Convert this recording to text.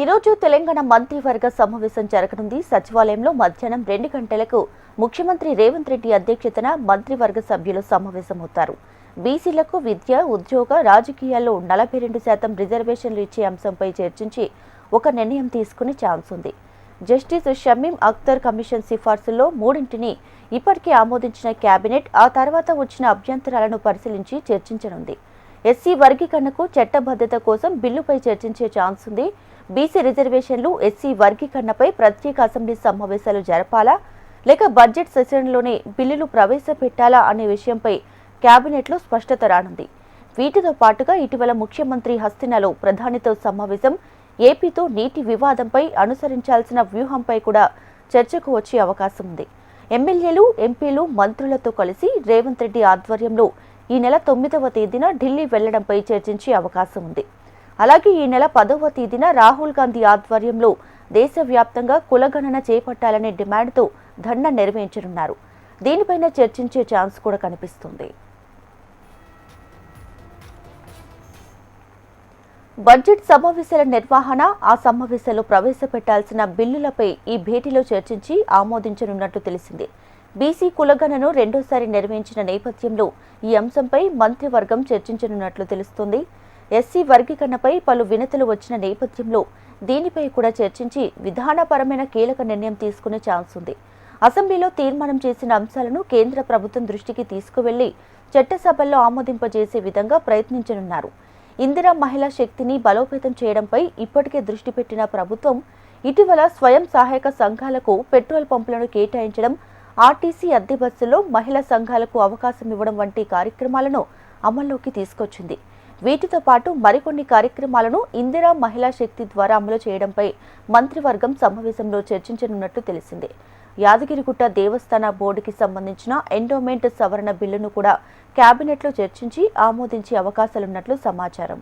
ఈరోజు తెలంగాణ మంత్రివర్గ సమావేశం జరగనుంది. సచివాలయంలో మధ్యాహ్నం 2 గంటలకు ముఖ్యమంత్రి రేవంత్ రెడ్డి అధ్యక్షతన మంత్రివర్గ సభ్యులు సమావేశమవుతారు. బీసీలకు విద్య, ఉద్యోగ, రాజకీయాల్లో 42% రిజర్వేషన్లు ఇచ్చే అంశంపై చర్చించి ఒక నిర్ణయం తీసుకునే ఛాన్స్ ఉంది. జస్టిస్ షమీం అఖ్తర్ కమిషన్ సిఫార్సుల్లో 3ంటిని ఇప్పటికే ఆమోదించిన కేబినెట్ ఆ తర్వాత వచ్చిన అభ్యంతరాలను పరిశీలించి చర్చించనుంది. ఎస్సీ వర్గీకరణకు చట్టబద్ధత కోసం బిల్లుపై చర్చించే ఛాన్స్ ఉంది. బీసీ రిజర్వేషన్లు, ఎస్సీ వర్గీకరణపై ప్రత్యేక అసెంబ్లీ సమావేశాలు జరపాలా లేక బడ్జెట్ సెషన్లోనే బిల్లులు ప్రవేశపెట్టాలా అనే విషయంపై కేబినెట్లో స్పష్టత రానుంది. వీటితో పాటుగా ఇటీవల ముఖ్యమంత్రి హస్తినాలో ప్రధానితో సమావేశం, ఏపీతో నీటి వివాదంపై అనుసరించాల్సిన వ్యూహంపై కూడా చర్చకు వచ్చే అవకాశం ఉంది. ఎమ్మెల్యేలు, ఎంపీలు, మంత్రులతో కలిసి రేవంత్ రెడ్డి ఆధ్వర్యంలో ఈ నెల 9వ తేదీన ఢిల్లీ వెళ్లడంపై చర్చించే అవకాశం ఉంది. అలాగే ఈ నెల 10వ తేదీన రాహుల్ గాంధీ ఆధ్వర్యంలో దేశవ్యాప్తంగా కులగణన చేపట్టాలనే డిమాండ్తో ధర్నా నిర్వహించనున్నారు. దీనిపైన చర్చించే ఛాన్స్ కూడా కనిపిస్తుంది. బడ్జెట్ సమావేశాల నిర్వహణ, ఆ సమావేశాల్లో ప్రవేశపెట్టాల్సిన బిల్లులపై ఈ భేటీలో చర్చించి ఆమోదించనున్నట్టు తెలిసింది. బీసీ కులగణను రెండోసారి నిర్వహించిన నేపథ్యంలో ఈ అంశంపై మంత్రివర్గం చర్చించనున్నట్లు తెలుస్తోంది. ఎస్సీ వర్గీకరణపై పలు వినతులు వచ్చిన నేపథ్యంలో దీనిపై కూడా చర్చించి విధానపరమైన కీలక నిర్ణయం తీసుకునే ఛాన్స్ ఉంది. అసెంబ్లీలో తీర్మానం చేసిన అంశాలను కేంద్ర ప్రభుత్వం దృష్టికి తీసుకువెళ్లి చట్టసభల్లో ఆమోదింపజేసే విధంగా ప్రయత్నించనున్నారు. ఇందిరా మహిళా శక్తిని బలోపేతం చేయడంపై ఇప్పటికే దృష్టి పెట్టిన ప్రభుత్వం ఇటీవల స్వయం సహాయక సంఘాలకు పెట్రోల్ పంపులను కేటాయించడం, ఆర్టీసీ అద్దె బస్సుల్లో మహిళా సంఘాలకు అవకాశం ఇవ్వడం వంటి కార్యక్రమాలను అమల్లోకి తీసుకొచ్చింది. వీటితో పాటు మరికొన్ని కార్యక్రమాలను ఇందిరా మహిళా శక్తి ద్వారా అమలు చేయడంపై మంత్రివర్గం సమావేశంలో చర్చించనున్నట్టు తెలిసింది. యాదగిరిగుట్ట దేవస్థాన బోర్డుకి సంబంధించిన ఎండోమెంట్ సవరణ బిల్లును కూడా కేబినెట్లో చర్చించి ఆమోదించే అవకాశాలున్నట్లు సమాచారం.